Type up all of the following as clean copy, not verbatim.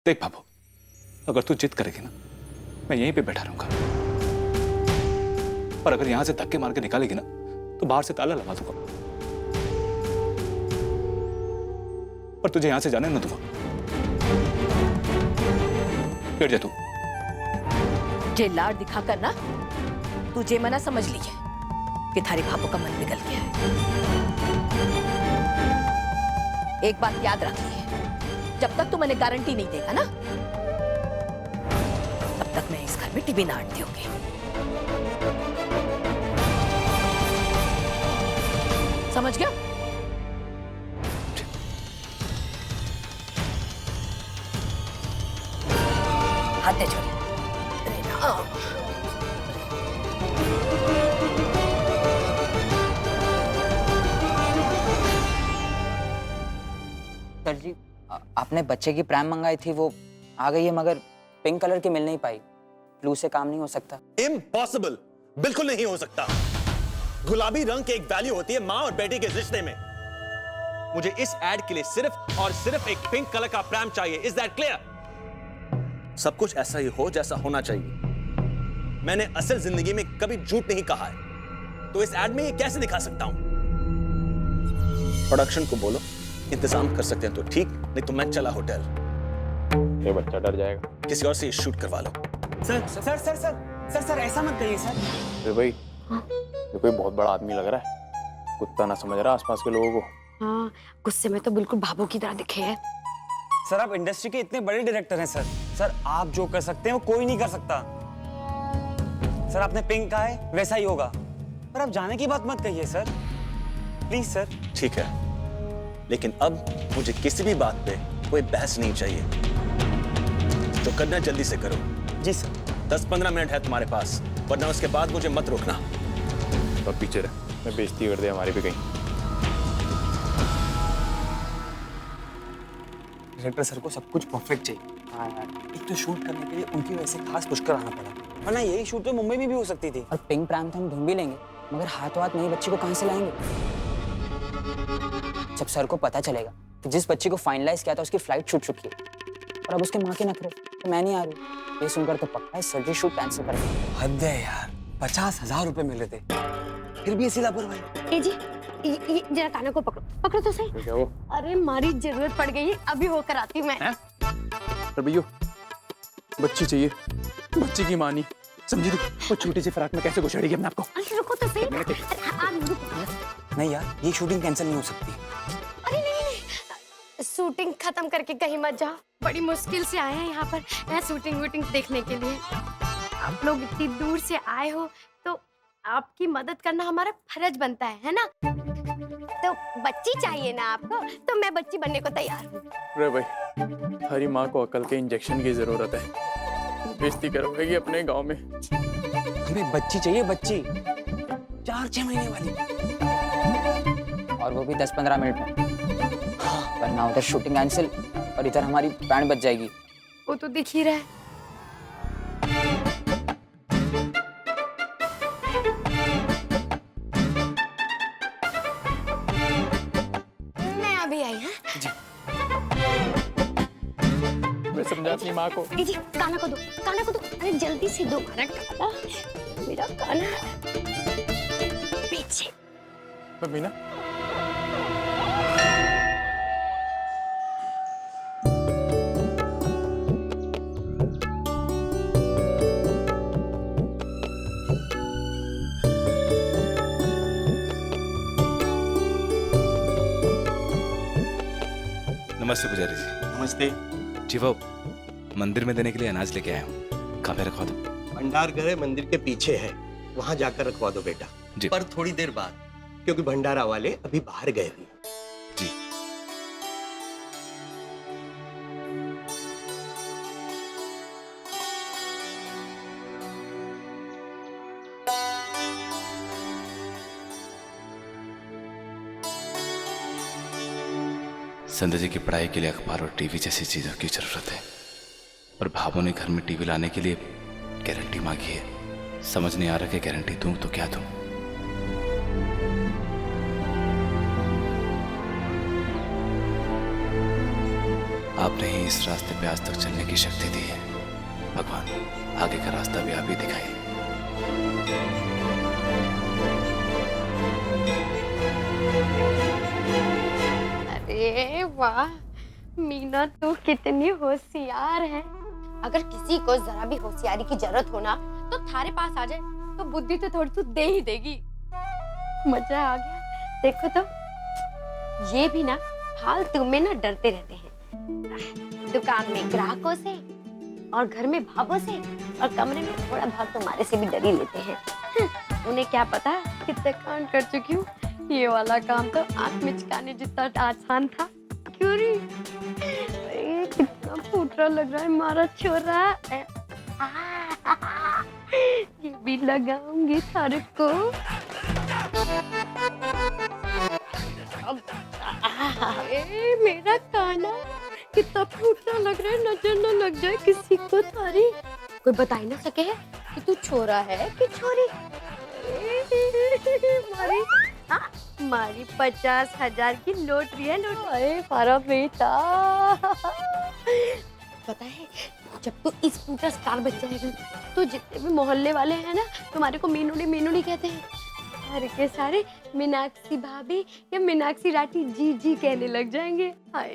देख बाबू, अगर तू जिद करेगी ना, मैं यहीं पे बैठा रहूंगा। पर अगर यहां से धक्के मार के निकालेगी ना, तो बाहर से ताला लगा दूंगा और तुझे यहां से जाने न दूंगा। बैठ जा तू। जे लाड दिखा कर ना तुझे मना समझ ली है कि थारे भापो का मन बिगल गया है। एक बात याद रखनी है, जब तक तू मैंने गारंटी नहीं देगा ना, तब तक मैं इस घर में टीवी ना आटती होगी। समझ गया? हाथ दे छोड़। सर जी, आपने बच्चे की प्रैम मंगाई थी, वो आ गई है, मगर पिंक कलर की मिल नहीं पाई। ब्लू से काम नहीं हो सकता। इम्पॉसिबल, बिल्कुल नहीं हो सकता। गुलाबी रंग की एक वैल्यू होती है माँ और बेटी के रिश्ते में। मुझे इस एड के लिए सिर्फ और सिर्फ एक पिंक कलर का प्रैम चाहिए। Is that clear? सब कुछ ऐसा ही हो जैसा होना चाहिए। मैंने असल जिंदगी में कभी झूठ नहीं कहा है, तो इस एड में ये कैसे दिखा सकता हूं? प्रोडक्शन को बोलो इंतजाम कर सकते हैं तो ठीक, नहीं तो मैं चला होटल। ये बच्चा डर जाएगा। किसी और से शूट करवा लो। Sir sir sir sir sir sir ऐसा मत कहिए सर। अरे भाई, ये कोई बहुत बड़ा आदमी लग रहा है, कुत्ता ना समझ रहा आसपास के लोगों को। हाँ, गुस्से में तो बिल्कुल भाभो की तरह दिखे है। सर आप इंडस्ट्री के इतने बड़े डायरेक्टर हैं सर। सर आप जो कर सकते हैं वो कोई नहीं कर सकता। सर आपने पिंक कहा है, वैसा ही होगा। पर आप जाने की बात मत कहिए सर, प्लीज सर। ठीक है, लेकिन अब मुझे किसी भी बात पे कोई बहस नहीं चाहिए। जो करना जल्दी से करो। जी सर। 10-15 मिनट है तुम्हारे पास, वरना उसके बाद मुझे मत रोकना। और पीछे रह, मैं बेइज्जती कर दे हमारी भी कहीं। डायरेक्टर सर को सब कुछ परफेक्ट चाहिए। हाँ यार, एक तो शूट करने के लिए उनकी वजह से खास पुष्कर आना पड़ा, वरना यही शूट तो मुंबई में भी हो सकती थी। और पिंक प्रैम तो हम ढूंढ भी लेंगे, मगर हाथों हाथ नई बच्ची को कहां से लाएंगे? जब सर को पता चलेगा कि जिस बच्ची को फाइनलाइज किया था उसकी फ्लाइट छूट चुकी है और अब उसके माँ के नखरे तो मैं नहीं आ रही, ये सुनकर तो पक्का है सर्जरी शूट कैंसिल कर देंगे। हद है यार, 50,000 रुपए मिले थे, फिर भी ऐसी लापरवाही। ए जी, ये जरा काना को पकड़ो, पकड़ो तो सही। क्या वो? अरे मारी जरूरत पड़ गई है, अभी होकर आती हूँ मैं। अरे भैया, बच्ची चाहिए, बच्ची की माँ नहीं, समझी तू? वो छोटी सी फ्राक में कैसे घुसेड़ेगी अपने आप को? अरे रुको तो सही। आप रुको। नहीं यार, ये शूटिंग कैंसिल नहीं हो सकती। अरे नहीं, शूटिंग खत्म करके कहीं मत जाओ। बड़ी मुश्किल से आए हैं यहाँ पर शूटिंग वूटिंग देखने के लिए। आप लोग इतनी दूर से आए हो तो आपकी मदद करना हमारा फर्ज बनता है ना? तो बच्ची चाहिए ना आपको, तो मैं बच्ची बनने को तैयार हूँ। अरे भाई, हरी माँ को अकल के इंजेक्शन की जरूरत है। बेइज्जती करवाएगी अपने गांव में। हमें बच्ची चाहिए, बच्ची 4-6 महीने वाली, और वो भी 10-15 मिनट में। हाँ, वरना उधर शूटिंग कैंसिल और इधर हमारी बैंड बच जाएगी। वो तो दिख ही रहा है। मैं अभी आई हूँ। मैं समझा अपनी माँ को। जी, काना को दो, काना को दो। अरे जल्दी से दो काना, काना मेरा काना पीछे। मीना, नमस्ते पुजारी जी। नमस्ते। जी वो मंदिर में देने के लिए अनाज लेके आया हूँ, कहाँ पे रखवा दूँ? भंडार घर है, मंदिर के पीछे है, वहां जाकर रखवा दो बेटा। जी। पर थोड़ी देर बाद, क्योंकि भंडारा वाले अभी बाहर गए हुए हैं। जी। संध्या जी की पढ़ाई के लिए अखबार और टीवी जैसी चीजों की जरूरत है, और भाभो ने घर में टीवी लाने के लिए गारंटी मांगी है। समझ नहीं आ रहा कि गारंटी दूं तो क्या दूं। आपने ही इस रास्ते पे आज तक चलने की शक्ति दी है। भगवान आगे का रास्ता भी आप ही दिखाइए। अरे वाह, मीना तो कितनी होशियार है। अगर किसी को जरा भी होशियारी की जरूरत हो ना तो थारे पास आ जाए तो बुद्धि तो थोड़ी तो दे ही देगी। मजा आ गया। देखो तो ये भी ना फालतू में ना डरते रहते हैं। दुकान में ग्राहकों से और घर में भाभों से और कमरे में थोड़ा भाग तुम्हारे से भी डर ही लेते हैं। उन्हें क्या पता कितने कांड कर चुकी हूँ। ये वाला काम तो आंख मिचकाने जितना आसान था। क्यों री? कितना फूटरा लग रहा है हमारा छोरा। ये भी लगाऊंगी थारे को। मेरा काना कितना फूटरा लग रहा है, नजर न लग जाए किसी को थारी। कोई बता ही ना सके है कि तू छोरा है कि छोरी। मारी 50,000 की लॉटरी है। अरे पारा बेटा, पता है जब तू इस स्कूटर स्टार बच जाएगा तो जितने भी मोहल्ले वाले हैं ना तुम्हारे को मीनूड़ी मीनूड़ी कहते हैं। सारे के सारे मीनाक्षी भाभी या मीनाक्षी राठी जी जी कहने लग जाएंगे। हाय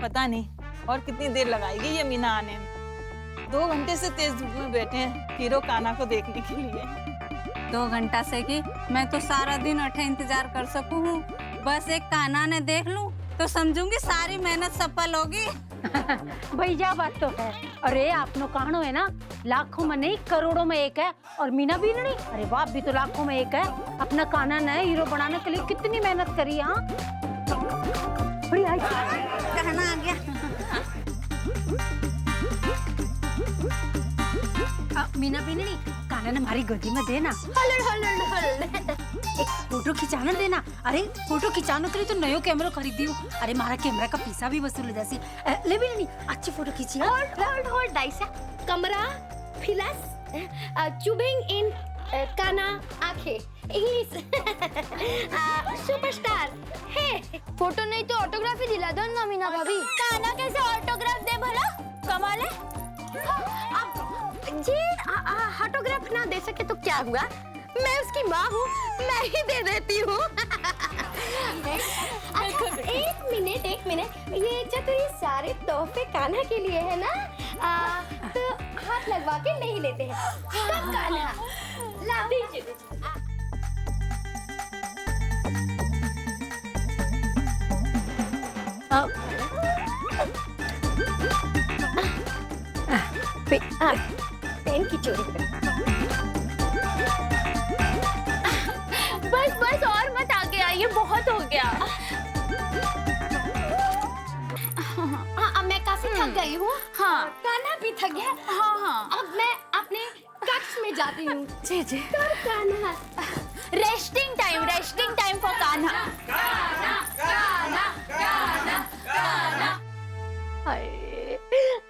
पता नहीं और कितनी देर लगाएगी ये मीना आने में। 2 घंटे से तेज धूप में बैठे हैं हीरो कान्हा को देखने के लिए। 2 घंटा से कि मैं तो सारा दिन अठे इंतजार कर सकूं हूँ। बस एक कान्हा ने देख लूं तो समझूंगी सारी मेहनत सफल होगी। भैया बात तो है। अरे आपनो कहानो है ना, लाखों में नहीं करोड़ों में एक है। और मीना भी नहीं, अरे बाप भी तो लाखों में एक है। अपना कान्हा ने हीरो बनाने के लिए कितनी मेहनत करी। हाँ कहना आ गया। मीना भी नहीं, कान्हा ने हमारी गोदी में देना। एक फोटो खिंचाना देना। अरे फोटो खिंचाने के लिए तो नयो कैमरा खरीदी हूँ। अरे हमारा कैमरा का पैसा भी वसूल जैसी। ले भी नहीं, अच्छी फोटो खींची। होल्ड डाइसा कमरा फिलस चुबिंग इन काना आंखें इंग्लिश सुपरस्टार है। फोटो नहीं तो ऑटोग्राफी दिला दो ना मीना भाभी। काना कैसे ऑटोग्राफ दे भला? कमाल है। जी ऑटोग्राफ ना दे सके तो क्या हुआ, मैं उसकी माँ हूँ, मैं ही दे देती हूँ। अच्छा एक मिनट ये जब ये सारे तोहफे कान्हा के लिए है ना, तो हाथ लगवा के नहीं लेते हैं। तो कान्हा ला दीजिए। पेन की चोरी बस और मत आगे आइए, बहुत हो गया। अब मैं काफी थक गई हूँ। हाँ कान्हा भी थक गया। हाँ अब मैं अपने कक्ष में जाती हूँ। जी जी Kanha. Resting time for Kanha.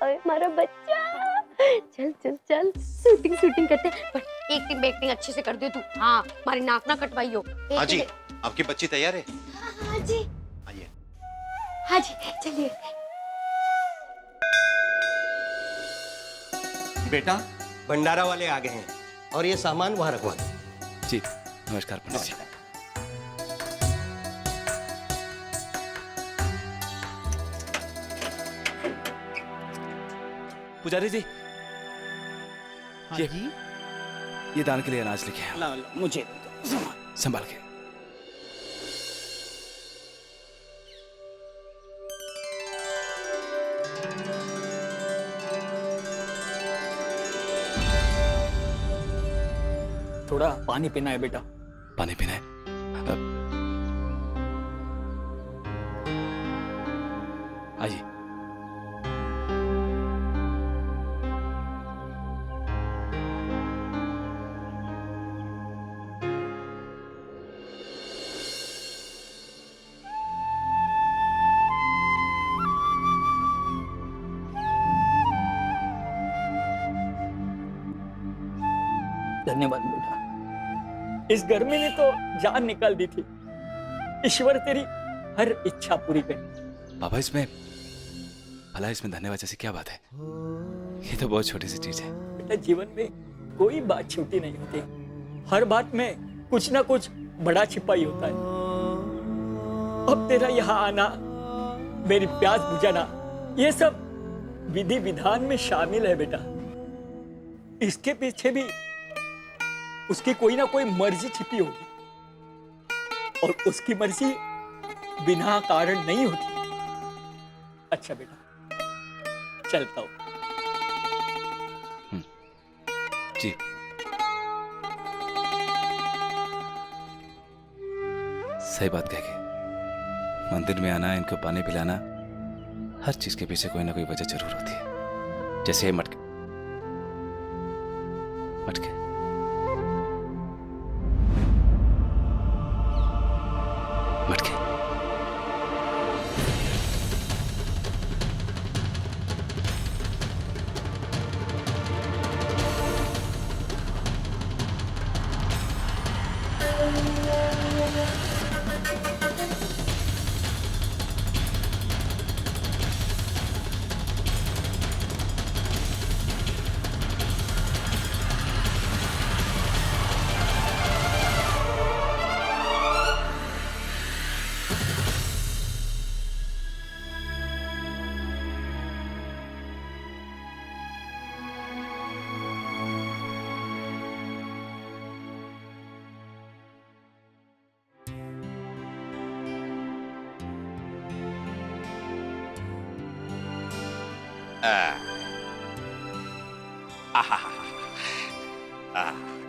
अरे हमारा बच्चा, चल शूटिंग करते हैं। पर एक्टिंग अच्छे से कर दे तू। हाँ हमारी नाक ना कटवाइयो। हाँ जी, आपकी बच्ची तैयार है? हाँ जी आइए। हाँ जी चलिए। बेटा भंडारा वाले आ गए हैं और ये सामान वहाँ रखवा दो। जी नमस्कार पंडित जी। पुजारी जी, हाँ ये- जी? ये दान के लिए अनाज लिखे हैं। ला मुझे संभाल के। थोड़ा पानी पीना है बेटा। पानी पीना है? आइए। धन्यवाद बेटा। इस गर्मी ने तो जान निकाल दी थी। ईश्वर तेरी हर इच्छा पूरी करे। बाबा इसमें भला इसमें धन्यवाद जैसी क्या बात है? ये तो बहुत छोटी सी चीज है। बेटा जीवन में कोई बात छोटी नहीं होती, हर बात में कुछ ना कुछ बड़ा छिपा ही होता है। अब तेरा यहाँ आना, मेरी प्यास बुझाना, ये सब विधि विधान में शामिल है बेटा। इसके पीछे भी उसकी कोई ना कोई मर्जी छिपी होगी, और उसकी मर्जी बिना कारण नहीं होती। अच्छा बेटा, चलता हूं। जी सही बात कह के मंदिर में आना, इनको पानी पिलाना, हर चीज के पीछे कोई ना कोई वजह जरूर होती है। जैसे मटके मटके मटके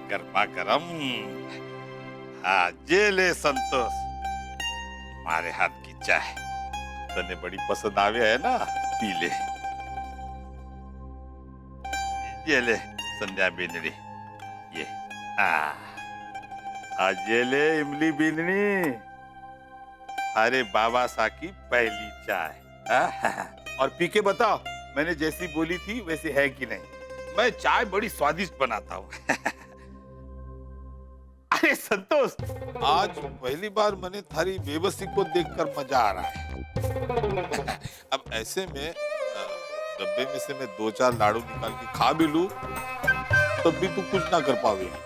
गर्मा गरम। जे ले संतोष, हमारे हाथ की चाय तने बड़ी पसंद आवे है ना, पी ले। ये ले संध्या बींदनी, ये आज ये ले इमली बींदनी, अरे बाबा सा की पहली चाय। और पी के बताओ मैंने जैसी बोली थी वैसी है कि नहीं। मैं चाय बड़ी स्वादिष्ट बनाता हूँ। अरे संतोष, आज पहली बार मैंने थारी बेबसी को देखकर मजा आ रहा है। अब ऐसे में डब्बे में से मैं 2-4 लाडू निकाल के खा भी लूं, तब भी तू कुछ ना कर पावेगी।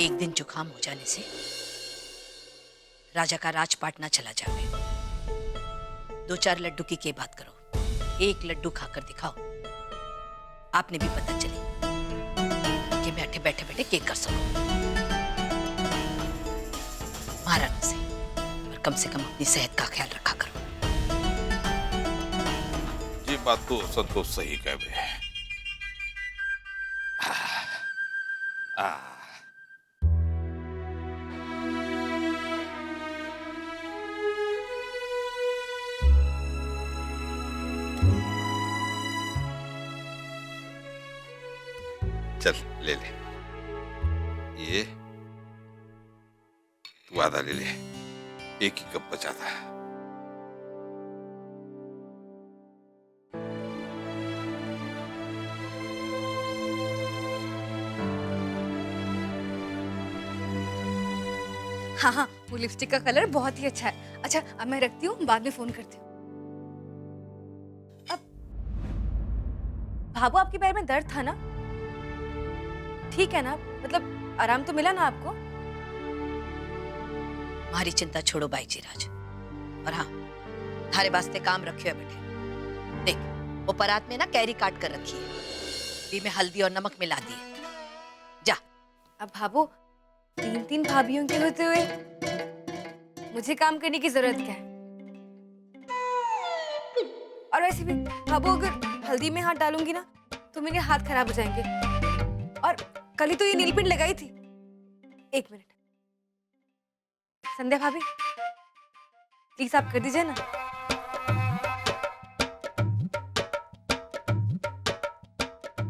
एक दिन जुकाम हो जाने से राजा का राजपाट ना चला जावे। 2-4 लड्डू की बात करो, एक लड्डू खाकर दिखाओ, आपने भी पता चले कि मैं अठे बैठे बैठे केक कर सकूं। मारा न से, पर कम से कम अपनी सेहत का ख्याल रखा करो। ये बात तो संतोष सही कह रहे हैं। चल ले ले, ये तू आधा ले ले, एक ही कप बचा था। हाँ हाँ, वो लिपस्टिक का कलर बहुत ही अच्छा है। अच्छा अब मैं रखती हूँ, बाद में फोन करती हूँ। अब भाभू, आपके पैर में दर्द था ना? ठीक है ना? मतलब आराम तो मिला ना आपको? हमारी चिंता छोड़ो बाई जी राज, और हाँ, थारे वास्ते काम रखे है बेटे। देख, वो परात में ना कैरी काट कर रखी है, भी में हल्दी और नमक मिला दिए। जा। अब भाभू, 3 भाभीियों के होते हुए मुझे काम करने की जरूरत क्या है? और वैसे भी भाभू, अगर हल्दी में हाथ डालूंगी ना तो मेरे हाथ खराब हो जाएंगे। और कल ही तो ये नील पिंड लगाई थी। 1 मिनट, संध्या भाभी, प्लीज आप कर दीजिए ना।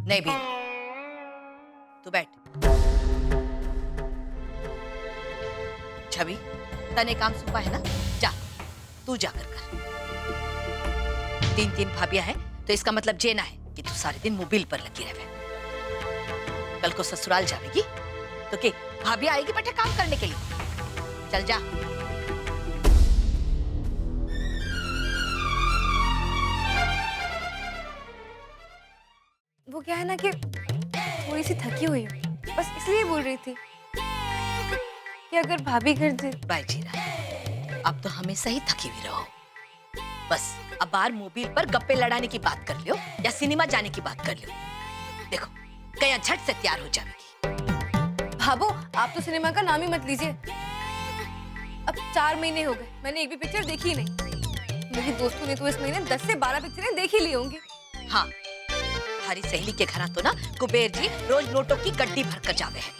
नहीं भी, तू बैठ। छवि, तने काम सुपा है ना, जा तू जाकर कर। 3 भाभियां हैं तो इसका मतलब जेना है कि तू सारे दिन मोबाइल पर लगी रहे। कल को ससुराल जाएगी तो के भाभी आएगी बेटे काम करने के लिए। चल जा। वो क्या है ना कि थोड़ी सी थकी हुई हूँ, बस इसलिए बोल रही थी कि अगर भाभी घर दे। बाईजीरा, अब तो हमेशा ही थकी हुई रहो। बस अब बाहर मोबाइल पर गप्पे लड़ाने की बात कर लियो या सिनेमा जाने की बात कर लियो। देखो कया झट से तैयार हो जाएगी। भाभो आप तो सिनेमा का नाम ही मत लीजिए। अब 4 महीने हो गए, मैंने एक भी पिक्चर देखी ही नहीं। मेरी दोस्तों ने तो इस महीने 10 से 12 पिक्चरें देख ही ली होंगी। हाँ, हमारी सहेली के घर तो ना कुबेर जी रोज नोटों की गड्डी भर कर जावे हैं,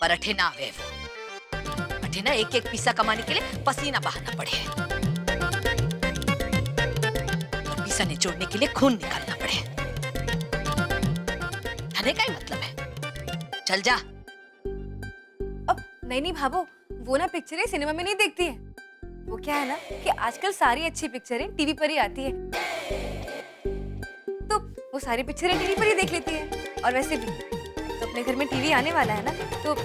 पर अठे ना आवे वो। अठे ना एक एक पैसा कमाने के लिए पसीना बहाना पड़े है, और पैसा निचोड़ने के लिए खून निकालना पड़े। धने का ही मतलब है। चल जा। अब नहीं भाभो, वो ना पिक्चरें सिनेमा में नहीं देखती है। वो क्या है ना कि आजकल सारी अच्छी पिक्चरें टीवी पर ही आती है, तो वो सारी पिक्चरें टीवी पर ही देख लेती है। और वैसे भी तो अपने घर में टीवी आने वाला है ना, तो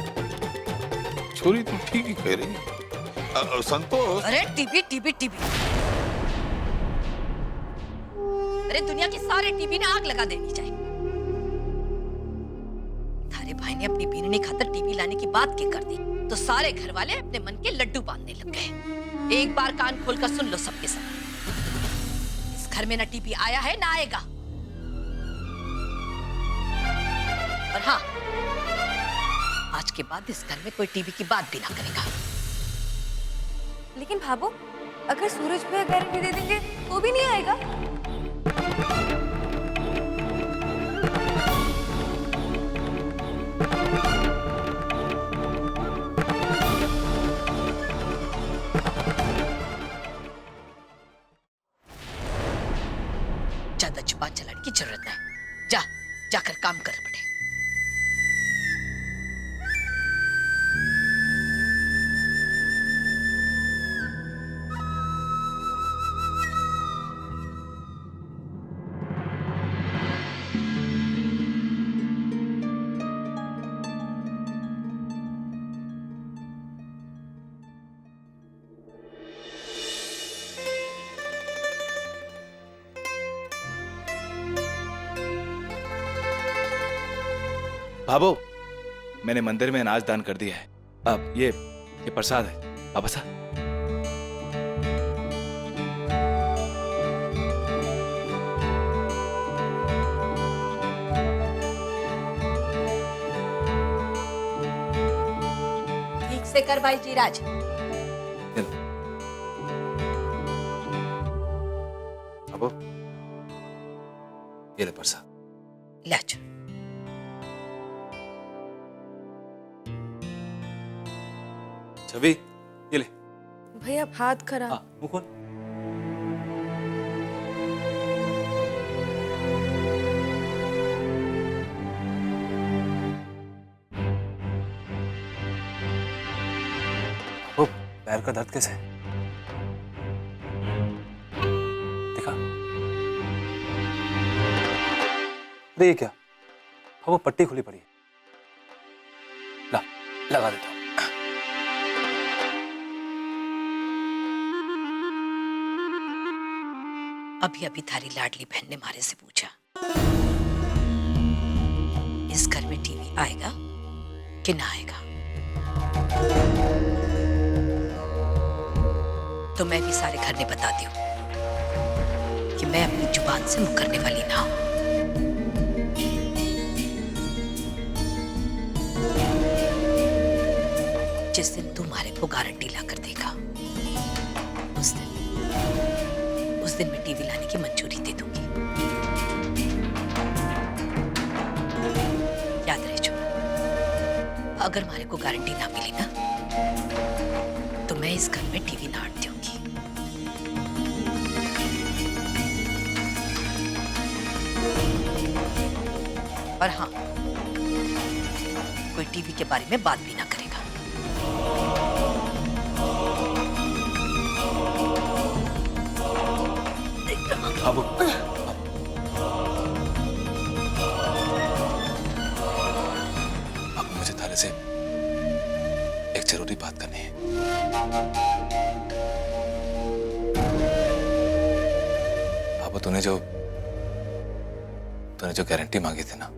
छोरी तू ठीक ही कह रही है। संतोष, अरे टीवी टीवी टीवी, अरे दुनिया के सारे टीवी ने आग लगा देनी चाहिए। थारे भाई ने अपनी बीननी खातर टीवी लाने की बात क्या कर दी, तो सारे घर वाले अपने मन के लड्डू बांधने लग गए। एक बार कान खोलकर सुन लो सबके सब, इस घर में ना टीवी आया है ना आएगा। और हाँ, आज के बाद इस घर में कोई टीवी की बात भी ना करेगा। लेकिन भाभो अगर सूरज भैया गारंटी दे देंगे तो भी नहीं आएगा। ज्यादा जुबान चलाने की जरूरत है। जा, जाकर काम कर पड़े। भाभो, मैंने मंदिर में अनाज दान कर दिया है। अब ये प्रसाद है, अब ऐसा। ठीक से कर भाई जीराज। भाभो, ये ले प्रसाद। ले जा। छवि, ये ले। भैया हाथ खराब। हाँ, मुंह खोल। ओ, पैर का दर्द कैसे है? दिखा। अरे ये क्या? हाँ, वो पट्टी खुली पड़ी है। ला, लगा देता हूँ। अभी अभी थारी लाडली बहन ने मारे से पूछा, इस घर में टीवी आएगा कि ना आएगा। तो मैं भी सारे घर में बता दी कि मैं अपनी जुबान से मुकरने वाली ना हूं। जिस दिन तुम्हारे को गारंटी लाकर देगा, उस दिन मैं टीवी लाने की मंजूरी दे दूंगी। याद रहे जो, अगर हमारे को गारंटी ना मिली ना, तो मैं इस घर में टीवी ना आने दूंगी। और हाँ, कोई टीवी के बारे में बात भी ना करेगा। अब से एक जरूरी बात करनी है। बाबू तूने जो गारंटी मांगी थी ना,